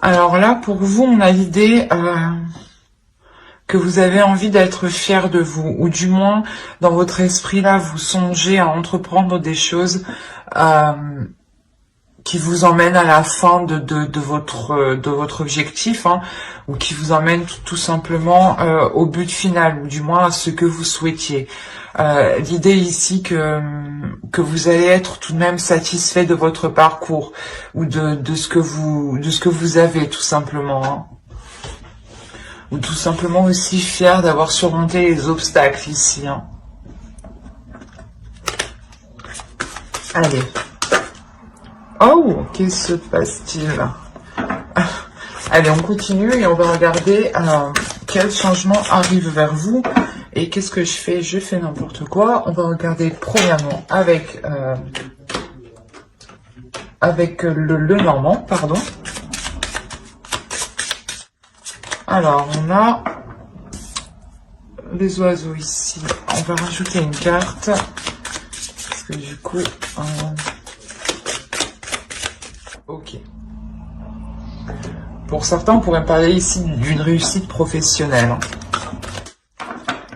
Alors là, pour vous, on a l'idée que vous avez envie d'être fier de vous, ou du moins, dans votre esprit, là, vous songez à entreprendre des choses qui vous emmènent à la fin de votre objectif, hein, ou qui vous emmènent tout simplement au but final, ou du moins à ce que vous souhaitiez. L'idée ici que vous allez être tout de même satisfait de votre parcours, ou de ce que vous avez, tout simplement, hein. Ou tout simplement aussi fier d'avoir surmonté les obstacles ici, hein. Allez. Oh, qu'est-ce se passe-t-il? Allez, on continue et on va regarder quel changement arrive vers vous. Et qu'est-ce que je fais? Je fais n'importe quoi. On va regarder premièrement avec le normand, pardon. Alors, on a les oiseaux ici. On va rajouter une carte. Parce que du coup... ok. Pour certains, on pourrait parler ici d'une réussite professionnelle.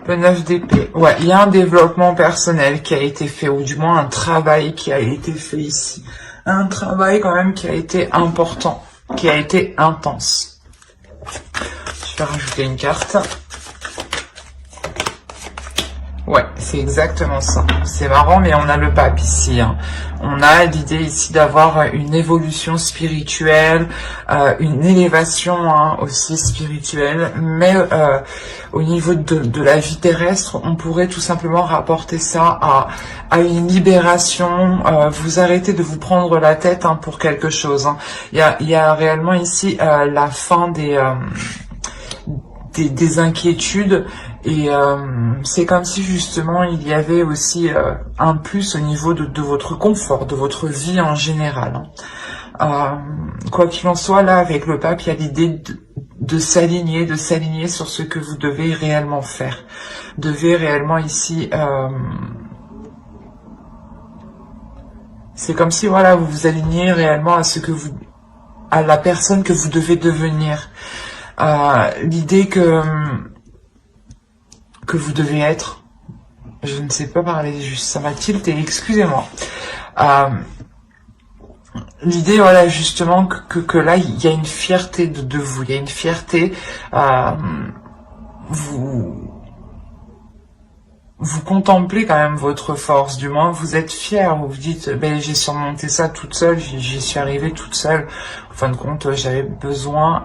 Le 9 d'épée. Ouais, il y a un développement personnel qui a été fait, ou du moins un travail qui a été fait ici. Un travail quand même qui a été important, qui a été intense. Je vais rajouter une carte. Ouais, c'est exactement ça. C'est marrant, mais on a le pape ici, hein. On a l'idée ici d'avoir une évolution spirituelle, une élévation, hein, aussi spirituelle, mais au niveau de la vie terrestre, on pourrait tout simplement rapporter ça à une libération. Vous arrêtez de vous prendre la tête, hein, pour quelque chose, hein. Il y a réellement ici la fin des inquiétudes, et c'est comme si justement il y avait aussi un plus au niveau de votre confort, de votre vie en général, hein. Quoi qu'il en soit, là avec le pape, il y a l'idée de s'aligner sur ce que vous devez réellement faire. Devez réellement ici, c'est comme si voilà, vous vous alignez réellement à ce que à la personne que vous devez devenir. L'idée que vous devez être, je ne sais pas parler, juste ça m'a tilté, excusez-moi. L'idée, voilà, justement, que là, il y a une fierté de vous, il y a une fierté, vous contemplez quand même votre force, du moins vous êtes fier, vous vous dites, ben, j'ai surmonté ça toute seule, j'y suis arrivée toute seule, en fin de compte, j'avais besoin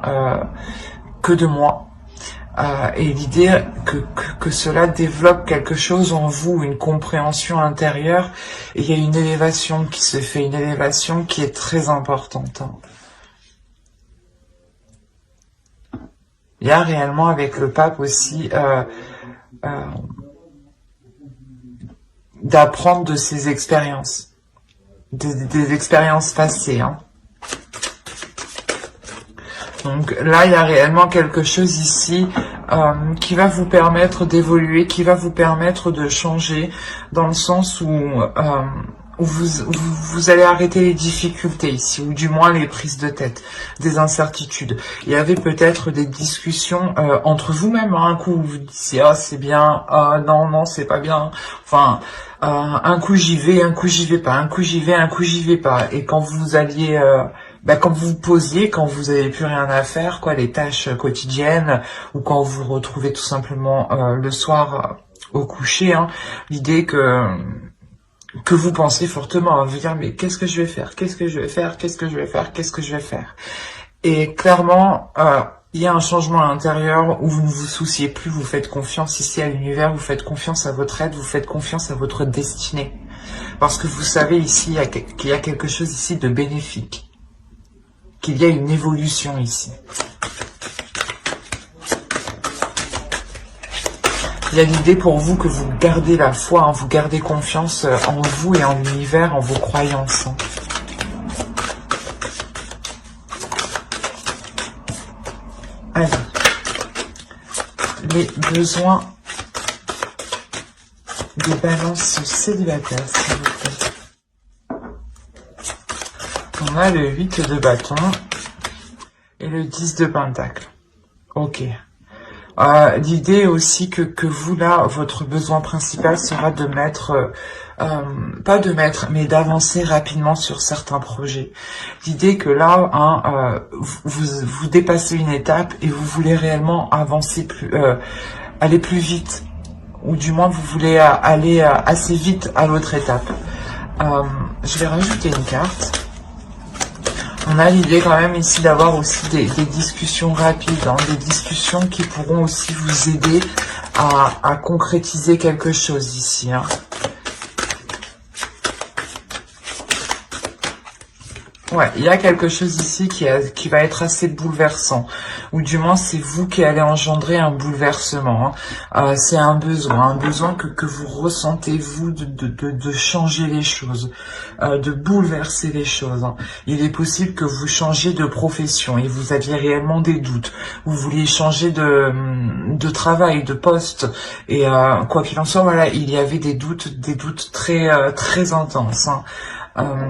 que de moi. Et l'idée que cela développe quelque chose en vous, une compréhension intérieure, et il y a une élévation qui se fait, une élévation qui est très importante, hein. Il y a réellement avec le pape aussi d'apprendre de ses expériences, des expériences passées, hein. Donc là, il y a réellement quelque chose ici qui va vous permettre d'évoluer, qui va vous permettre de changer, dans le sens où vous allez arrêter les difficultés ici, ou du moins les prises de tête, des incertitudes. Il y avait peut-être des discussions entre vous-même, hein, un coup vous disiez « Ah, c'est bien »,« Ah, non, non, c'est pas bien », enfin... un coup j'y vais, un coup j'y vais pas, un coup j'y vais, un coup j'y vais pas. Et quand vous alliez... quand vous vous posiez, quand vous avez plus rien à faire, quoi, les tâches quotidiennes, ou quand vous vous retrouvez tout simplement le soir au coucher, hein, l'idée que vous pensez fortement à vous dire mais qu'est-ce que je vais faire, qu'est-ce que je vais faire, qu'est-ce que je vais faire, qu'est-ce que je vais faire. Et clairement, il y a un changement à l'intérieur où vous ne vous souciez plus, vous faites confiance ici à l'univers, vous faites confiance à votre aide, vous faites confiance à votre destinée. Parce que vous savez ici qu'il y a quelque chose ici de bénéfique, qu'il y a une évolution ici. Il y a l'idée pour vous que vous gardez la foi, hein, vous gardez confiance en vous et en l'univers, en vos croyances, hein. Allez, les besoins des balances célibataires, s'il vous plaît. On a le 8 de bâton. et le 10 de Pentacle. Ok. L'idée aussi que vous, là, votre besoin principal sera de mettre, pas de mettre, mais d'avancer rapidement sur certains projets. L'idée que là, hein, vous dépassez une étape et vous voulez réellement avancer aller plus vite. Ou du moins, vous voulez aller assez vite à l'autre étape. Je vais rajouter une carte. On a l'idée quand même ici d'avoir aussi des discussions rapides, hein, des discussions qui pourront aussi vous aider à concrétiser quelque chose ici. Hein. Ouais, il y a quelque chose ici qui va être assez bouleversant, ou du moins c'est vous qui allez engendrer un bouleversement. Hein. C'est un besoin que vous ressentez, vous, de changer les choses, de bouleverser les choses. Hein. Il est possible que vous changiez de profession et vous aviez réellement des doutes. Vous vouliez changer de travail, de poste, et quoi qu'il en soit, voilà, il y avait des doutes très intenses. Hein.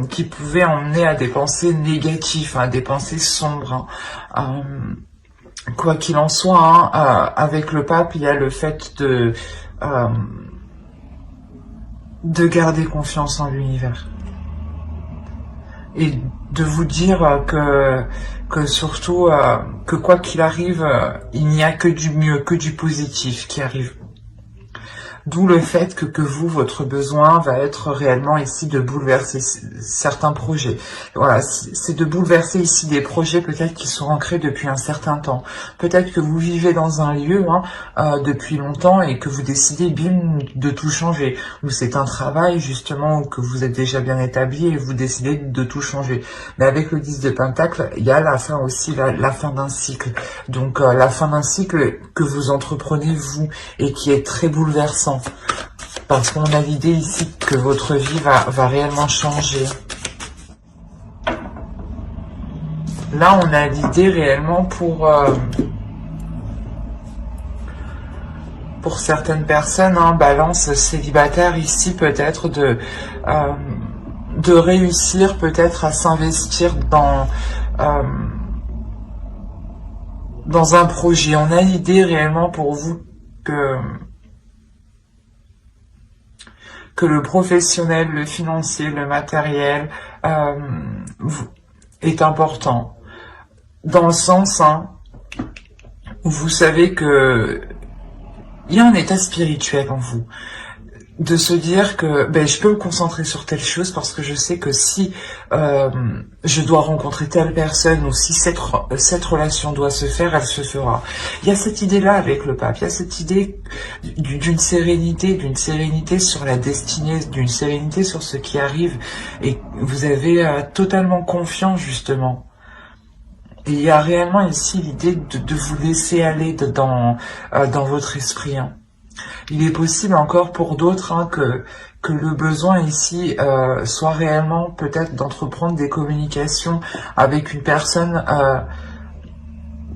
Qui pouvaient emmener à des pensées négatives, à des pensées sombres. Hein. Quoi qu'il en soit, hein, avec le pape, il y a le fait de garder confiance en l'univers. Et de vous dire que surtout, que quoi qu'il arrive, il n'y a que du mieux, que du positif qui arrive. D'où le fait que vous, votre besoin va être réellement ici de bouleverser certains projets. Voilà, c'est de bouleverser ici des projets peut-être qui sont ancrés depuis un certain temps. Peut-être que vous vivez dans un lieu depuis longtemps et que vous décidez, bim, de tout changer. Ou c'est un travail justement où que vous êtes déjà bien établi et vous décidez de tout changer. Mais avec le 10 de Pentacle, il y a la fin aussi, la fin d'un cycle. Donc la fin d'un cycle que vous entreprenez vous et qui est très bouleversant. Parce qu'on a l'idée ici que votre vie va réellement changer. Là, on a l'idée réellement pour certaines personnes, hein, balance célibataire ici, peut-être de réussir peut-être à s'investir dans un projet. On a l'idée réellement pour vous que le professionnel, le financier, le matériel est important. Dans le sens où vous savez que il y a un état spirituel en vous. De se dire que je peux me concentrer sur telle chose parce que je sais que si je dois rencontrer telle personne ou si cette relation doit se faire, elle se fera. Il y a cette idée-là avec le pape, il y a cette idée d'une sérénité sur la destinée, d'une sérénité sur ce qui arrive et vous avez totalement confiance justement. Et il y a réellement ici l'idée de vous laisser aller dans votre esprit. Hein. Il est possible encore pour d'autres que le besoin ici soit réellement peut-être d'entreprendre des communications avec une personne,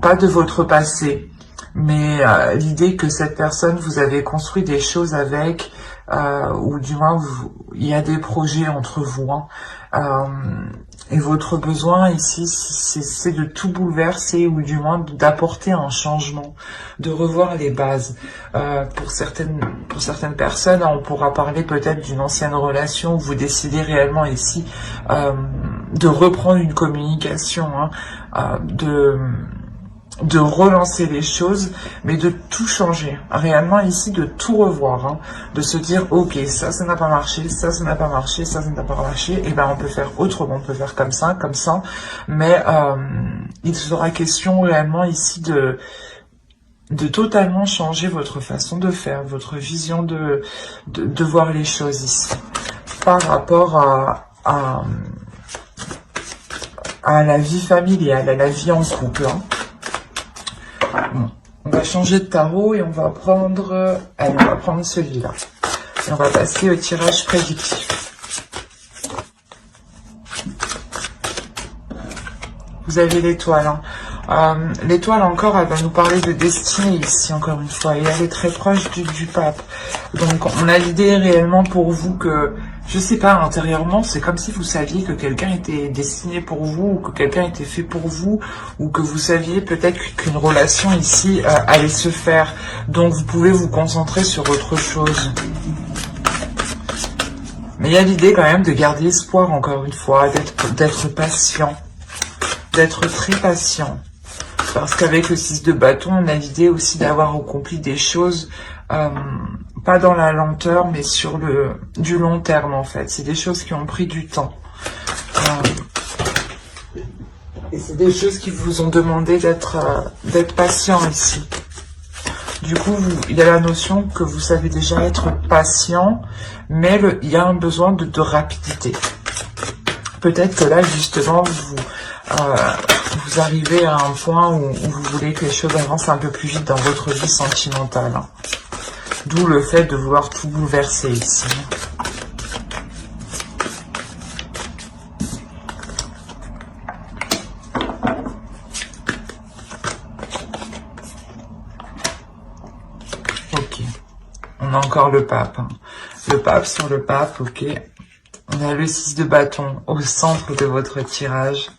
pas de votre passé, mais l'idée que cette personne, vous avez construit des choses avec, ou du moins il y a des projets entre vous. Hein. Et votre besoin ici, c'est de tout bouleverser ou du moins d'apporter un changement, de revoir les bases. Pour certaines personnes, on pourra parler peut-être d'une ancienne relation où vous décidez réellement ici de reprendre une communication, de relancer les choses, mais de tout changer. Réellement ici, de tout revoir, de se dire, ok, ça n'a pas marché, ça n'a pas marché, ça n'a pas marché, et on peut faire autrement, on peut faire comme ça, mais il sera question réellement ici de totalement changer votre façon de faire, votre vision de voir les choses ici, par rapport à la vie familiale, à la vie en couple. Bon, on va changer de tarot et on va prendre celui-là. Et on va passer au tirage prédictif. Vous avez l'étoile. L'étoile encore, elle va nous parler de destinée ici, encore une fois. Et elle est très proche du pape. Donc, on a l'idée réellement pour vous que, je sais pas, intérieurement, c'est comme si vous saviez que quelqu'un était destiné pour vous, ou que quelqu'un était fait pour vous, ou que vous saviez peut-être qu'une relation ici allait se faire. Donc, vous pouvez vous concentrer sur autre chose. Mais il y a l'idée quand même de garder espoir, encore une fois, d'être patient. D'être très patient. Parce qu'avec le 6 de bâton, on a l'idée aussi d'avoir accompli des choses, pas dans la lenteur, mais sur du long terme en fait. C'est des choses qui ont pris du temps. Et c'est des choses qui vous ont demandé d'être patient ici. Du coup, il y a la notion que vous savez déjà être patient, mais il y a un besoin de rapidité. Peut-être que là, justement, vous arrivez à un point où vous voulez que les choses avancent un peu plus vite dans votre vie sentimentale. D'où le fait de vouloir tout bouleverser ici. Ok. On a encore le pape. Le pape sur le pape, ok. On a le 6 de bâton au centre de votre tirage.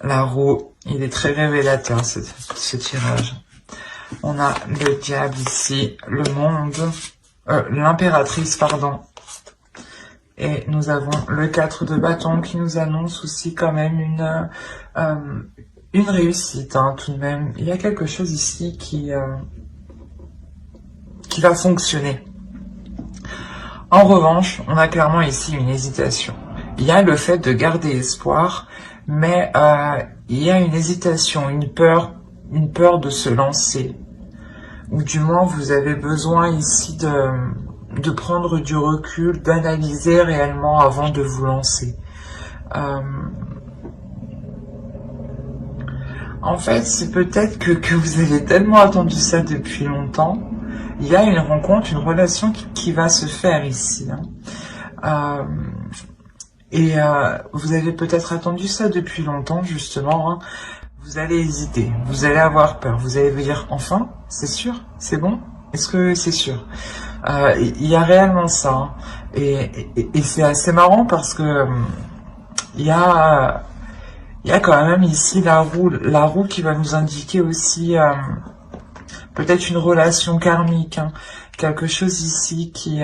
La roue, il est très révélateur ce tirage. On a le diable ici, le monde, l'impératrice, pardon. Et nous avons le 4 de bâton qui nous annonce aussi quand même une réussite, hein, tout de même. Il y a quelque chose ici qui va fonctionner. En revanche, on a clairement ici une hésitation. Il y a le fait de garder espoir, mais il y a une hésitation, une peur de se lancer. Ou du moins, vous avez besoin ici de prendre du recul, d'analyser réellement avant de vous lancer. En fait, c'est peut-être que vous avez tellement attendu ça depuis longtemps. Il y a une rencontre, une relation qui va se faire ici. Hein. Vous avez peut-être attendu ça depuis longtemps, justement. Hein. Vous allez hésiter, vous allez avoir peur, vous allez vous dire, enfin, c'est sûr, c'est bon, est-ce que c'est sûr? Il y a réellement ça. Hein. Et c'est assez marrant parce que il y a quand même ici la roue qui va nous indiquer aussi peut-être une relation karmique, hein, quelque chose ici qui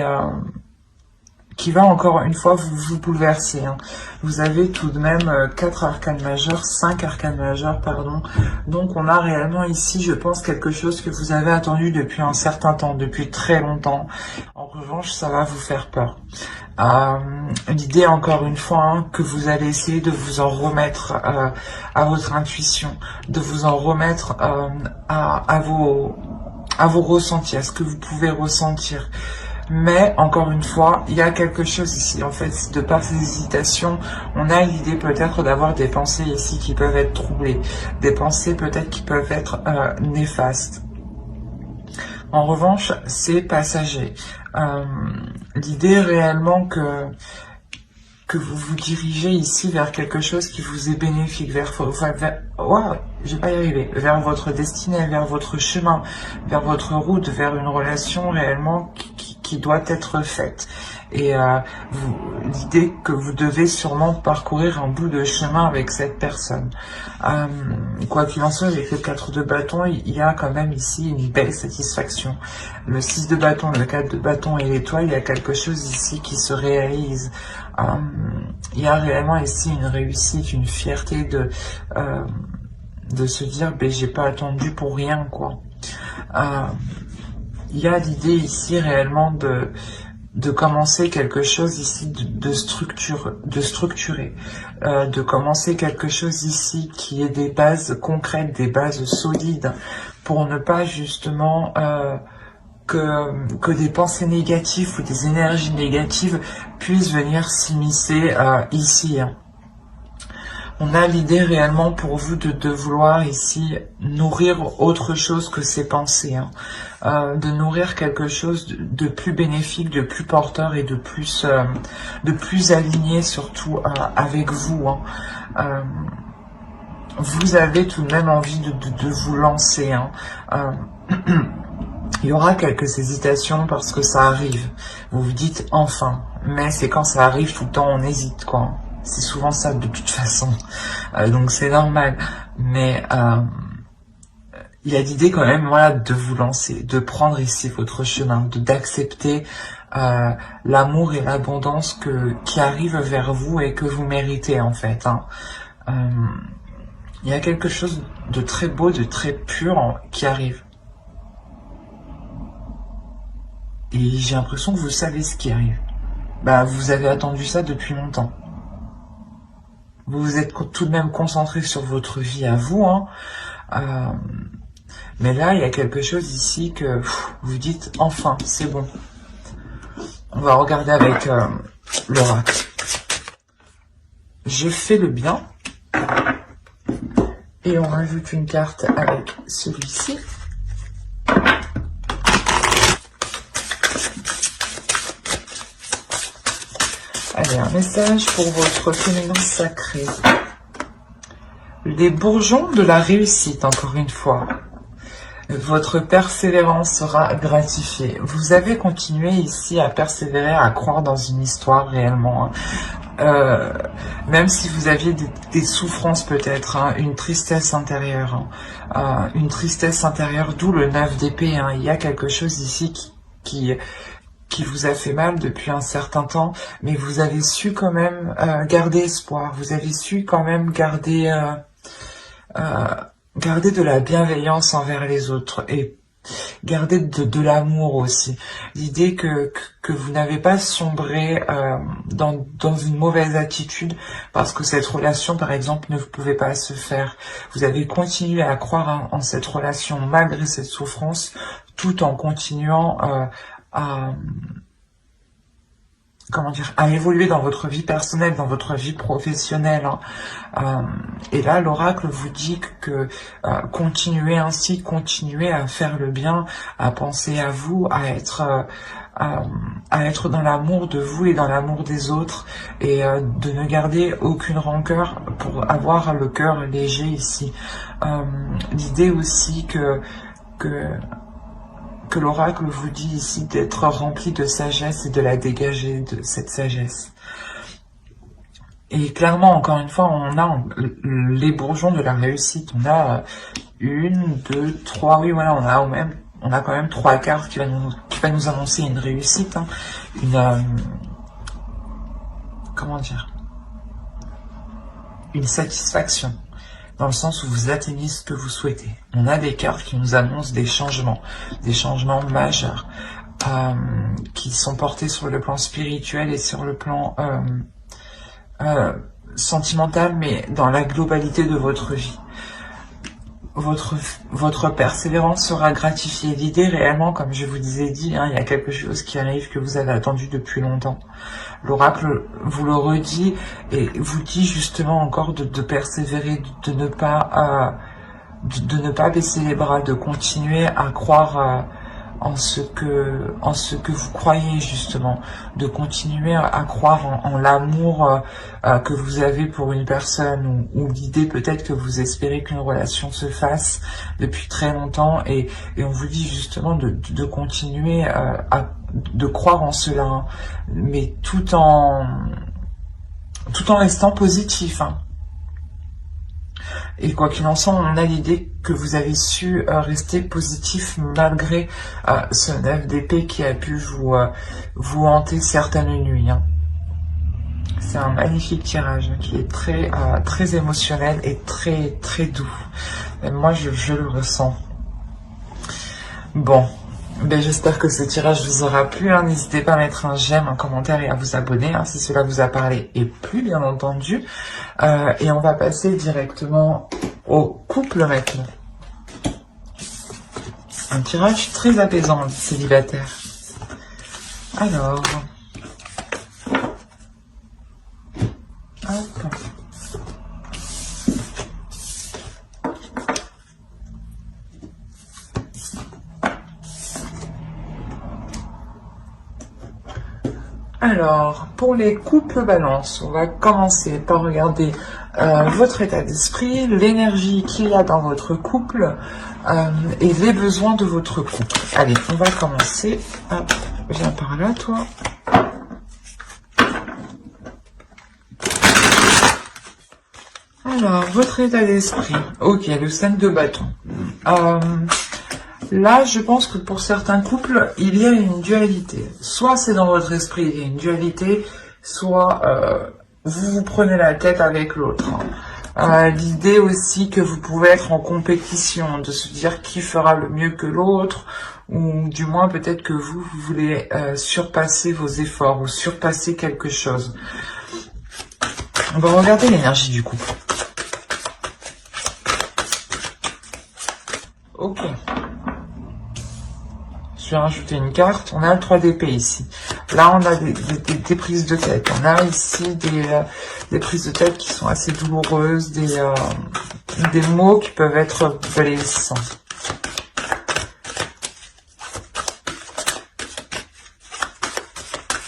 va encore une fois vous bouleverser. Hein. Vous avez tout de même 4 arcanes majeures, 5 arcanes majeures, pardon. Donc on a réellement ici, je pense, quelque chose que vous avez attendu depuis un certain temps, depuis très longtemps. En revanche, ça va vous faire peur. L'idée, encore une fois, hein, que vous allez essayer de vous en remettre à votre intuition, de vous en remettre à vos ressentis, à ce que vous pouvez ressentir. Mais, encore une fois, il y a quelque chose ici. En fait, de par ces hésitations, on a l'idée peut-être d'avoir des pensées ici qui peuvent être troublées. Des pensées peut-être qui peuvent être néfastes. En revanche, c'est passager. L'idée réellement que vous vous dirigez ici vers quelque chose qui vous est bénéfique, vers je vais pas y arriver, vers votre destinée, vers votre chemin, vers votre route, vers une relation réellement qui doit être faite. Et l'idée que vous devez sûrement parcourir un bout de chemin avec cette personne. Quoi qu'il en soit, avec le 4 de bâton, il y a quand même ici une belle satisfaction. Le 6 de bâton, le 4 de bâton et l'étoile, il y a quelque chose ici qui se réalise. Il y a réellement ici une réussite, une fierté de se dire, ben j'ai pas attendu pour rien, quoi. Il y a l'idée ici réellement de commencer quelque chose ici de structuré, de commencer quelque chose ici qui ait des bases concrètes, des bases solides, pour ne pas justement que des pensées négatives ou des énergies négatives puissent venir s'immiscer ici. Hein. On a l'idée réellement pour vous de vouloir ici nourrir autre chose que ces pensées, hein. De nourrir quelque chose de plus bénéfique, de plus porteur et de plus aligné surtout avec vous. Hein. vous avez tout de même envie de vous lancer. Hein. Il y aura quelques hésitations parce que ça arrive. Vous vous dites enfin, mais c'est quand ça arrive tout le temps on hésite, quoi. C'est souvent ça de toute façon. Donc c'est normal. Mais il y a l'idée quand même, voilà, de vous lancer, de prendre ici votre chemin, d'accepter l'amour et l'abondance qui arrivent vers vous et que vous méritez en fait. Hein. Il y a quelque chose de très beau, de très pur qui arrive. Et j'ai l'impression que vous savez ce qui arrive. Bah, vous avez attendu ça depuis longtemps. Vous vous êtes tout de même concentré sur votre vie à vous, hein. Mais là, il y a quelque chose ici que vous dites, enfin, c'est bon. On va regarder avec l'oracle. Je fais le bien. Et on rajoute une carte avec celui-ci. Allez, un message pour votre féminin sacré. Les bourgeons de la réussite, encore une fois. Votre persévérance sera gratifiée. Vous avez continué ici à persévérer, à croire dans une histoire réellement. Même si vous aviez des souffrances peut-être, hein, une tristesse intérieure. Hein, une tristesse intérieure, d'où le 9 d'épée. Hein. Il y a quelque chose ici qui vous a fait mal depuis un certain temps, mais vous avez su quand même garder espoir, vous avez su quand même garder de la bienveillance envers les autres et garder de l'amour aussi. L'idée que vous n'avez pas sombré dans une mauvaise attitude parce que cette relation, par exemple, ne pouvait pas se faire. Vous avez continué à croire en cette relation malgré cette souffrance, tout en continuant à évoluer dans votre vie personnelle, dans votre vie professionnelle. Hein. Et là, l'oracle vous dit que continuez ainsi, continuez à faire le bien, à penser à vous, à être dans l'amour de vous et dans l'amour des autres, et de ne garder aucune rancœur pour avoir le cœur léger ici. L'idée aussi que l'oracle vous dit ici d'être rempli de sagesse et de la dégager de cette sagesse. Et clairement, encore une fois, on a les bourgeons de la réussite. On a 1, 2, 3, oui voilà, on a quand même 3 cartes qui va nous annoncer une réussite, hein, une satisfaction. Dans le sens où vous atteignez ce que vous souhaitez. On a des cartes qui nous annoncent des changements majeurs, qui sont portés sur le plan spirituel et sur le plan sentimental, mais dans la globalité de votre vie. Votre persévérance sera gratifiée. L'idée réellement, comme je vous ai dit, hein, il y a quelque chose qui arrive que vous avez attendu depuis longtemps. L'oracle vous le redit et vous dit justement encore de persévérer, de ne pas baisser les bras, de continuer à croire en ce que vous croyez justement, de continuer à croire en l'amour que vous avez pour une personne, ou l'idée peut-être que vous espérez qu'une relation se fasse depuis très longtemps, et on vous dit justement de continuer de croire en cela, hein, mais tout en restant positif, hein. Et quoi qu'il en soit, on a l'idée que vous avez su rester positif malgré ce 9 d'épée qui a pu vous hanter certaines nuits, hein. C'est un magnifique tirage qui est très émotionnel et très très doux. Et moi, je le ressens. Bon. Ben, j'espère que ce tirage vous aura plu, hein. N'hésitez pas à mettre un j'aime, un commentaire et à vous abonner, hein, si cela vous a parlé et plu, bien entendu. Et on va passer directement au couple maintenant. Un tirage très apaisant, célibataire. Alors... Hop. Alors, pour les couples balance, on va commencer par regarder votre état d'esprit, l'énergie qu'il y a dans votre couple et les besoins de votre couple. Allez, on va commencer. Hop, viens par là, toi. Alors, votre état d'esprit. Ok, le 5 de bâton. Là, je pense que pour certains couples, il y a une dualité. Soit c'est dans votre esprit, il y a une dualité, soit vous vous prenez la tête avec l'autre. L'idée aussi que vous pouvez être en compétition, de se dire qui fera le mieux que l'autre, ou du moins peut-être que vous voulez surpasser vos efforts, ou surpasser quelque chose. On va regarder l'énergie du couple. Ok. Je vais rajouter une carte. On a le 3 d'épée ici. Là, on a des prises de tête. On a ici des prises de tête qui sont assez douloureuses, des mots qui peuvent être blessants.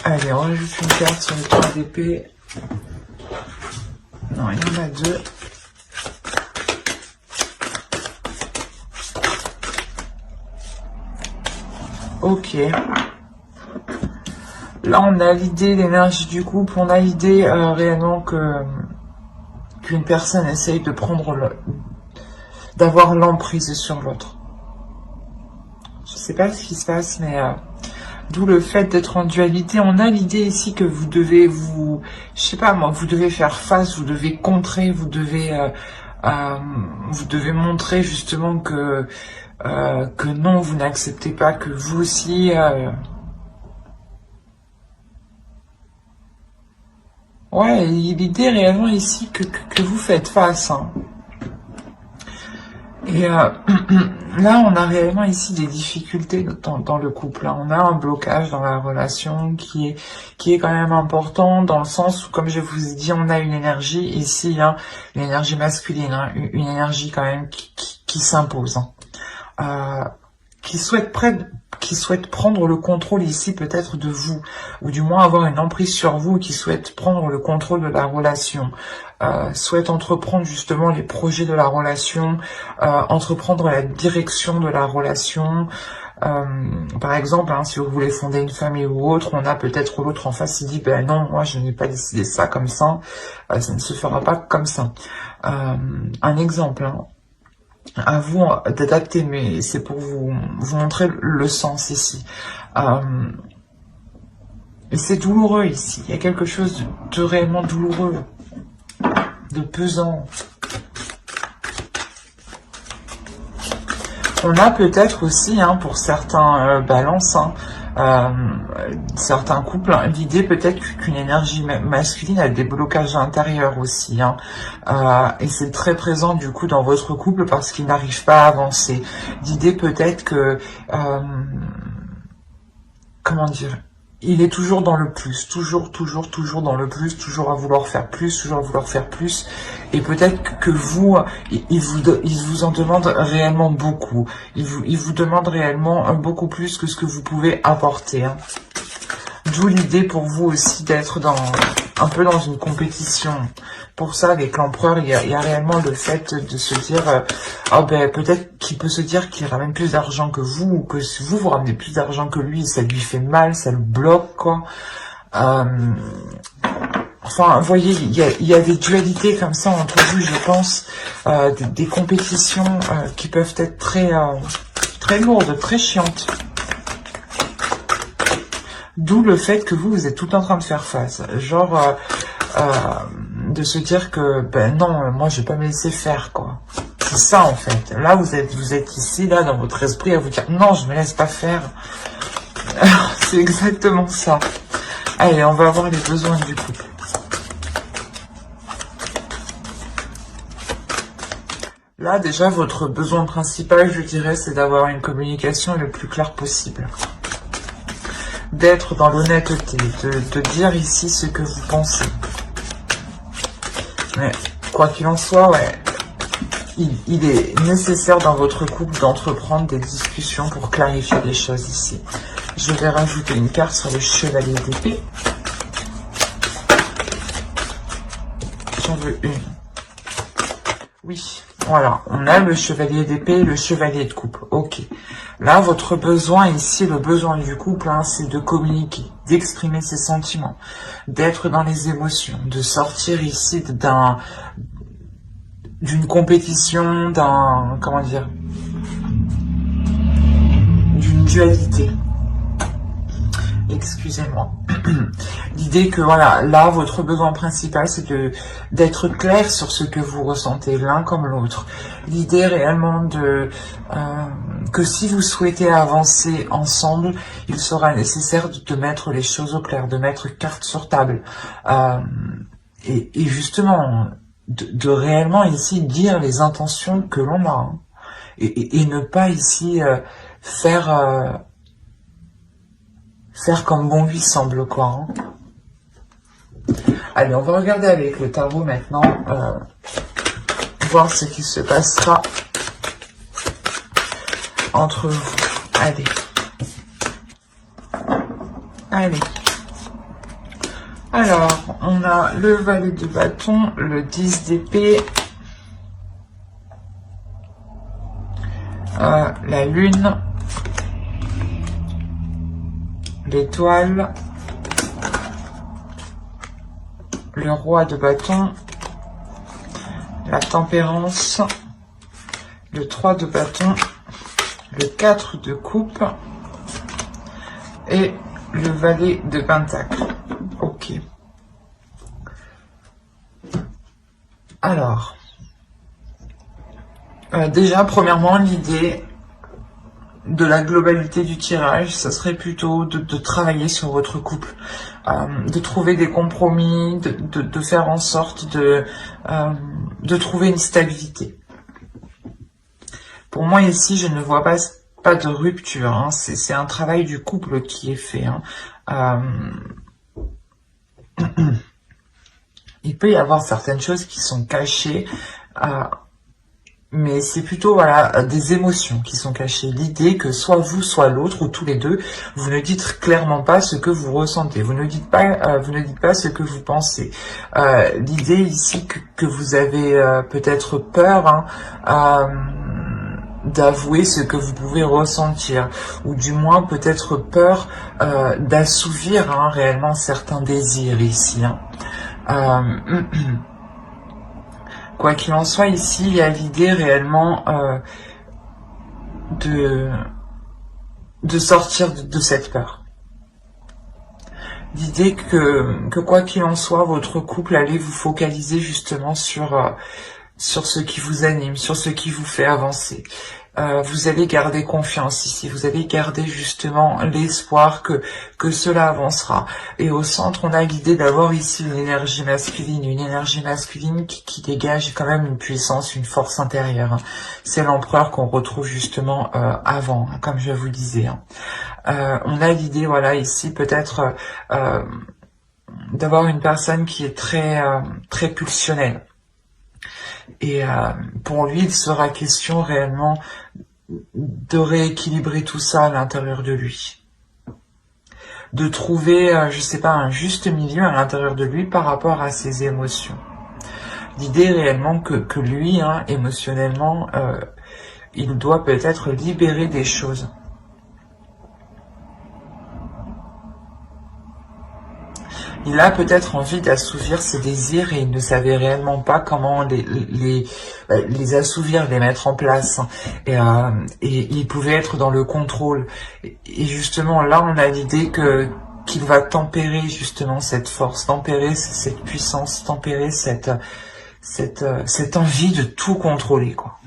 Allez, on rajoute une carte sur le 3 d'épée. Non, il y en a 2. Ok. Là, on a l'idée, l'énergie du couple, on a l'idée réellement qu'une personne essaye de d'avoir l'emprise sur l'autre. Je sais pas ce qui se passe, mais d'où le fait d'être en dualité. On a l'idée ici que vous devez je sais pas moi, vous devez faire face, vous devez contrer, vous devez montrer justement que non, vous n'acceptez pas, que vous aussi... Ouais, l'idée réellement ici que vous faites face. Hein. Et là, on a réellement ici des difficultés dans le couple. Hein. On a un blocage dans la relation qui est quand même important, dans le sens où, comme je vous ai dit, on a une énergie ici, hein, une énergie masculine, hein, une énergie quand même qui s'impose. Hein. Qui souhaite prendre le contrôle ici peut-être de vous, ou du moins avoir une emprise sur vous, qui souhaite prendre le contrôle de la relation, souhaite entreprendre justement les projets de la relation, entreprendre la direction de la relation. Par exemple, hein, si vous voulez fonder une famille ou autre, on a peut-être l'autre en face qui dit ben non, moi je n'ai pas décidé ça comme ça, ça ne se fera pas comme ça. Un exemple, hein. À vous d'adapter, mais c'est pour vous montrer le sens ici. Et c'est douloureux ici. Il y a quelque chose de réellement douloureux, de pesant. On a peut-être aussi, hein, pour certains balances, hein, certains couples, hein, l'idée peut-être qu'une énergie masculine a des blocages intérieurs aussi, hein, et c'est très présent du coup dans votre couple parce qu'il n'arrive pas à avancer. L'idée peut-être que, comment dire, il est toujours dans le plus, toujours dans le plus, toujours à vouloir faire plus, et peut-être que vous, il vous en demande réellement beaucoup, il vous demande réellement beaucoup plus que ce que vous pouvez apporter, hein. D'où l'idée pour vous aussi d'être un peu dans une compétition. Pour ça, avec l'empereur, il y a réellement le fait de se dire, ben, peut-être qu'il peut se dire qu'il ramène plus d'argent que vous, ou que si vous ramenez plus d'argent que lui, ça lui fait mal, ça le bloque, quoi. Enfin, vous voyez, il y a des dualités comme ça entre vous, je pense, des compétitions qui peuvent être très lourdes, très chiantes. D'où le fait que vous êtes tout en train de faire face. Genre, de se dire que, ben non, moi je vais pas me laisser faire, quoi. C'est ça, en fait. Là, vous êtes ici, là, dans votre esprit, à vous dire, non, je me laisse pas faire. C'est exactement ça. Allez, on va voir les besoins du couple. Là, déjà, votre besoin principal, je dirais, c'est d'avoir une communication le plus claire possible. D'être dans l'honnêteté, de dire ici ce que vous pensez. Mais quoi qu'il en soit, ouais, il est nécessaire dans votre couple d'entreprendre des discussions pour clarifier les choses ici. Je vais rajouter une carte sur le chevalier d'épée. J'en veux une. Oui, voilà, on a le chevalier d'épée et le chevalier de coupe. Ok. Là, votre besoin ici, le besoin du couple, hein, c'est de communiquer, d'exprimer ses sentiments, d'être dans les émotions, de sortir ici d'une compétition, comment dire, d'une dualité. Excusez-moi. L'idée que voilà, là, votre besoin principal, c'est d'être clair sur ce que vous ressentez l'un comme l'autre. L'idée réellement que si vous souhaitez avancer ensemble, il sera nécessaire de mettre les choses au clair, de mettre carte sur table. Et justement, de réellement ici dire les intentions que l'on a. Hein, et ne pas ici faire comme bon lui semble, quoi. Hein. Allez, on va regarder avec le tarot maintenant, voir ce qui se passera entre vous. Allez. Allez. Alors, on a le valet de bâton, le 10 d'épée, la lune, l'étoile, le roi de bâton, la tempérance, le 3 de bâton, le 4 de coupe et le valet de pentacle. Ok. Alors, déjà, premièrement, l'idée de la globalité du tirage, ça serait plutôt de travailler sur votre couple, de trouver des compromis, de faire en sorte de trouver une stabilité. Pour moi ici, je ne vois pas de rupture, hein. C'est un travail du couple qui est fait. Hein. Il peut y avoir certaines choses qui sont cachées, mais c'est plutôt voilà des émotions qui sont cachées. L'idée que soit vous, soit l'autre, ou tous les deux, vous ne dites clairement pas ce que vous ressentez. Vous ne dites pas ce que vous pensez. L'idée ici que vous avez peut-être peur d'avouer ce que vous pouvez ressentir, ou du moins peut-être peur d'assouvir réellement certains désirs ici. Quoi qu'il en soit, ici, il y a l'idée réellement de sortir de cette peur. L'idée que quoi qu'il en soit, votre couple allez vous focaliser justement sur ce qui vous anime, sur ce qui vous fait avancer. Vous allez garder confiance ici, vous allez garder justement l'espoir que cela avancera. Et au centre, on a l'idée d'avoir ici une énergie masculine qui dégage quand même une puissance, une force intérieure. Hein. C'est l'empereur qu'on retrouve justement avant, hein, comme je vous disais. Hein. On a l'idée, voilà, ici peut-être d'avoir une personne qui est très pulsionnelle. Et pour lui, il sera question réellement de rééquilibrer tout ça à l'intérieur de lui. De trouver, je sais pas, un juste milieu à l'intérieur de lui par rapport à ses émotions. L'idée réellement que lui, émotionnellement, il doit peut-être libérer des choses. Il a peut-être envie d'assouvir ses désirs et il ne savait réellement pas comment les assouvir, les mettre en place. Et il pouvait être dans le contrôle. Et justement, là, on a l'idée qu'il va tempérer justement cette force, tempérer cette puissance, tempérer cette envie de tout contrôler, quoi.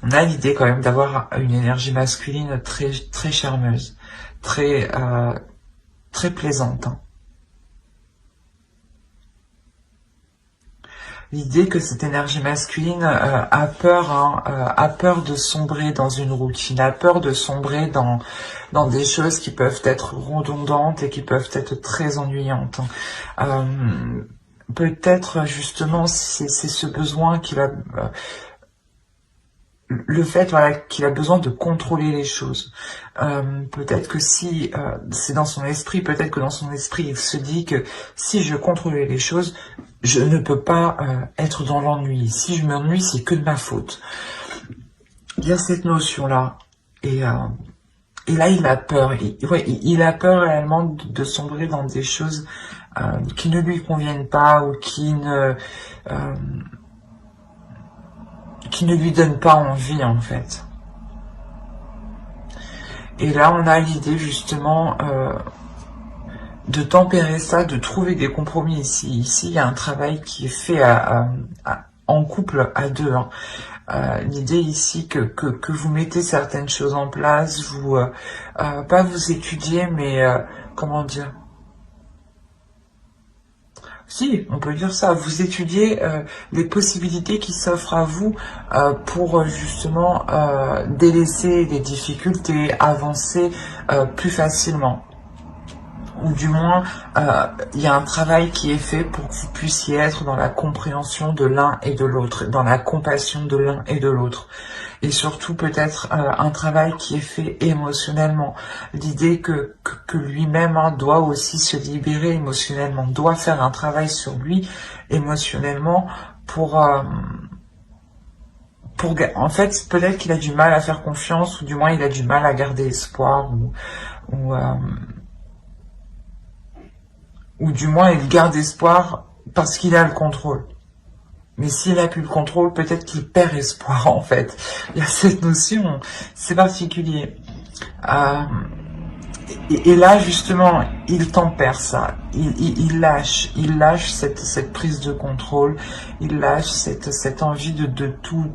On a l'idée quand même d'avoir une énergie masculine très charmeuse. Très plaisante. Hein. L'idée que cette énergie masculine a peur de sombrer dans une routine, a peur de sombrer dans des choses qui peuvent être redondantes et qui peuvent être très ennuyantes. Peut-être justement c'est ce besoin qu'il a le fait voilà, qu'il a besoin de contrôler les choses. Peut-être que si c'est dans son esprit, peut-être que dans son esprit, il se dit que si je contrôlais les choses, je ne peux pas être dans l'ennui. Si je m'ennuie, c'est que de ma faute. Il y a cette notion-là. Et là, il a peur. Il a peur réellement de sombrer dans des choses qui ne lui conviennent pas ou qui ne lui donnent pas envie, en fait. Et là, on a l'idée, justement, de tempérer ça, de trouver des compromis ici. Ici, il y a un travail qui est fait en couple à deux. Hein. L'idée ici que vous mettez certaines choses en place, vous pas vous étudiez, mais comment dire, si on peut dire ça, vous étudiez les possibilités qui s'offrent à vous pour justement délaisser les difficultés, avancer plus facilement. Ou du moins, il y a un travail qui est fait pour que vous puissiez être dans la compréhension de l'un et de l'autre, dans la compassion de l'un et de l'autre. Et surtout, peut-être un travail qui est fait émotionnellement. L'idée que lui-même doit aussi se libérer émotionnellement, doit faire un travail sur lui émotionnellement pour en fait, peut-être qu'il a du mal à faire confiance, ou du moins il a du mal à garder espoir, ou du moins il garde espoir parce qu'il a le contrôle. Mais s'il n'a plus le contrôle, peut-être qu'il perd espoir, en fait. Il y a cette notion, c'est particulier. Et là, justement, il tempère ça. Il lâche cette prise de contrôle. Il lâche cette envie de tout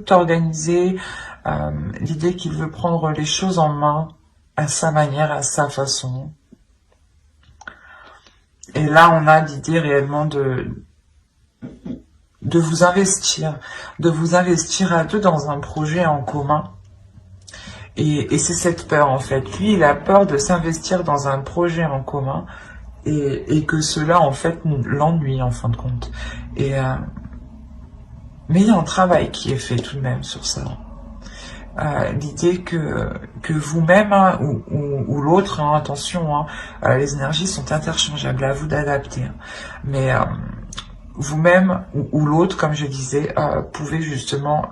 organiser. L'idée qu'il veut prendre les choses en main à sa manière, à sa façon. Et là, on a l'idée réellement de vous investir à deux dans un projet en commun. Et c'est cette peur, en fait. Lui, il a peur de s'investir dans un projet en commun et que cela, en fait, l'ennuie, en fin de compte. Mais il y a un travail qui est fait tout de même sur ça. L'idée que vous-même ou l'autre, attention, les énergies sont interchangeables, à vous d'adapter. Mais vous-même ou l'autre, comme je disais, pouvez justement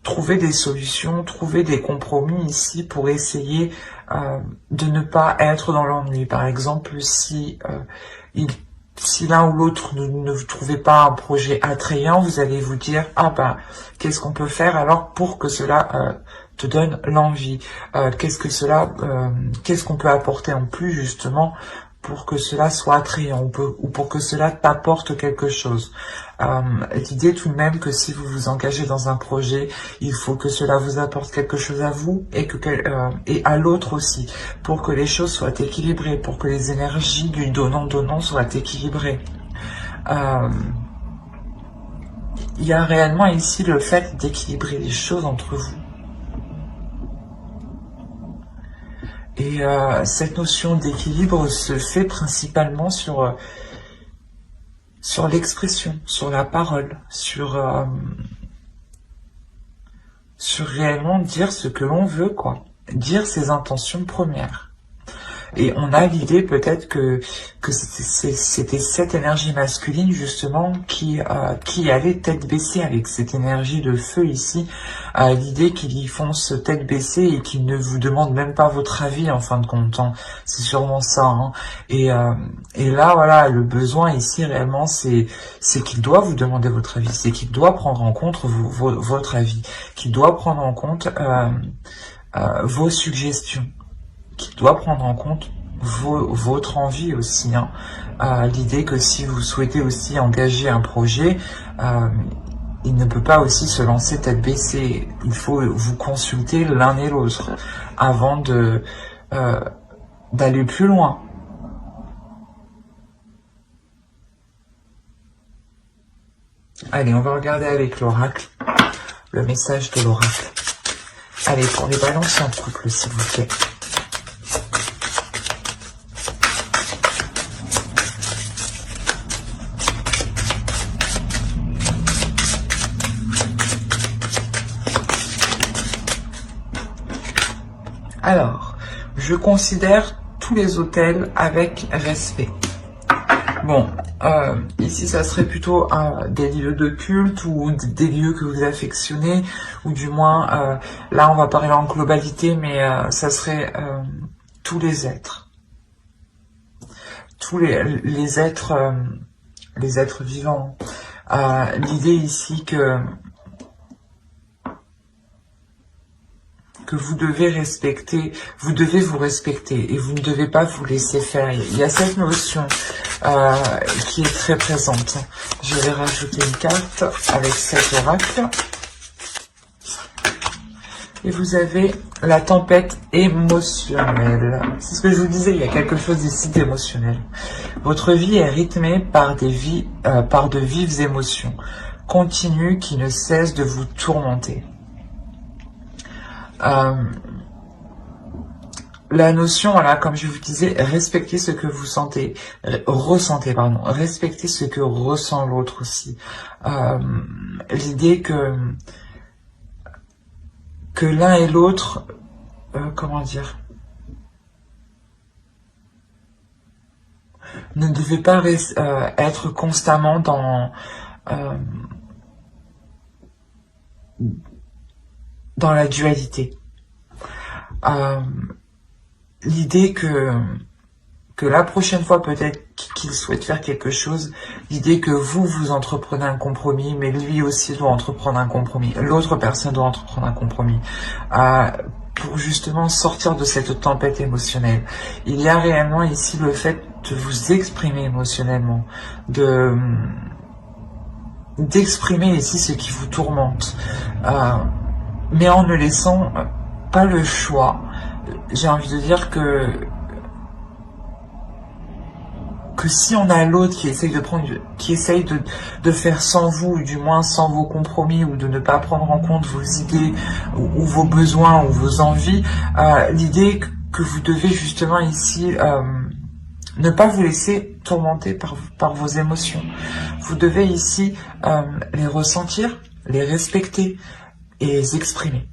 trouver des solutions, trouver des compromis ici pour essayer de ne pas être dans l'ennui. Par exemple, si l'un ou l'autre ne vous trouvez pas un projet attrayant, vous allez vous dire « Ah bah, qu'est-ce qu'on peut faire alors pour que cela te donne l'envie qu'est-ce qu'on peut apporter en plus justement pour que cela soit attrayant ou pour que cela t'apporte quelque chose. » L'idée tout de même que si vous vous engagez dans un projet, il faut que cela vous apporte quelque chose à vous et à l'autre aussi, pour que les choses soient équilibrées, pour que les énergies du donnant-donnant soient équilibrées. Il y a réellement ici le fait d'équilibrer les choses entre vous. Et cette notion d'équilibre se fait principalement sur l'expression, sur la parole, sur réellement dire ce que l'on veut, quoi. Dire ses intentions premières. Et on a l'idée peut-être que c'était cette énergie masculine justement qui allait tête baissée avec cette énergie de feu ici. L'idée qu'il y fonce tête baissée et qu'il ne vous demande même pas votre avis en fin de compte. C'est sûrement ça. Et là voilà, le besoin ici réellement c'est qu'il doit vous demander votre avis, c'est qu'il doit prendre en compte votre avis, qu'il doit prendre en compte vos suggestions, qui doit prendre en compte votre envie aussi. L'idée que si vous souhaitez aussi engager un projet, il ne peut pas aussi se lancer tête baissée. Il faut vous consulter l'un et l'autre avant d'aller plus loin. Allez, on va regarder avec l'oracle, le message de l'oracle. Allez, pour les balances en couple, s'il vous plaît. Alors, je considère tous les hôtels avec respect. Bon, ici, ça serait plutôt des lieux de culte ou des lieux que vous affectionnez, ou du moins, là, on va parler en globalité, mais ça serait tous les êtres. Tous les êtres vivants. L'idée ici que vous devez respecter, vous devez vous respecter et vous ne devez pas vous laisser faire. Il y a cette notion qui est très présente. Je vais rajouter une carte avec cet oracle. Et vous avez la tempête émotionnelle. C'est ce que je vous disais, il y a quelque chose ici d'émotionnel. Votre vie est rythmée par de vives émotions continues qui ne cessent de vous tourmenter. La notion, voilà, comme je vous disais, respectez ce que vous ressentez, pardon, respectez ce que ressent l'autre aussi. L'idée que l'un et l'autre, comment dire, ne devez pas être constamment dans la dualité. L'idée que la prochaine fois, peut-être qu'il souhaite faire quelque chose, l'idée que vous entreprenez un compromis, mais lui aussi doit entreprendre un compromis, l'autre personne doit entreprendre un compromis, pour justement sortir de cette tempête émotionnelle. Il y a réellement ici le fait de vous exprimer émotionnellement, d'exprimer ici ce qui vous tourmente, mais en ne laissant pas le choix. J'ai envie de dire que si on a l'autre qui essaye de faire sans vous, ou du moins sans vos compromis, ou de ne pas prendre en compte vos idées, ou vos besoins, ou vos envies, l'idée que vous devez justement ici ne pas vous laisser tourmenter par vos émotions. Vous devez ici les ressentir, les respecter et les exprimer.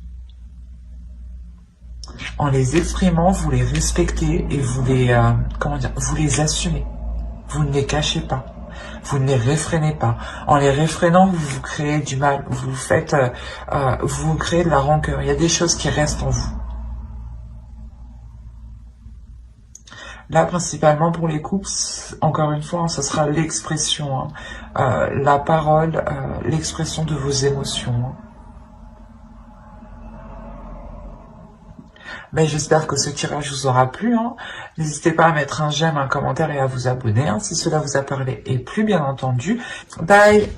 En les exprimant, vous les respectez et vous vous les assumez. Vous ne les cachez pas. Vous ne les réfrénez pas. En les réfrénant, vous vous créez du mal. Vous vous créez de la rancœur. Il y a des choses qui restent en vous. Là, principalement pour les couples, encore une fois, ce sera l'expression, la parole, l'expression de vos émotions. Mais j'espère que ce tirage vous aura plu. N'hésitez pas à mettre un j'aime, un commentaire et à vous abonner si cela vous a parlé. Et plus bien entendu, bye!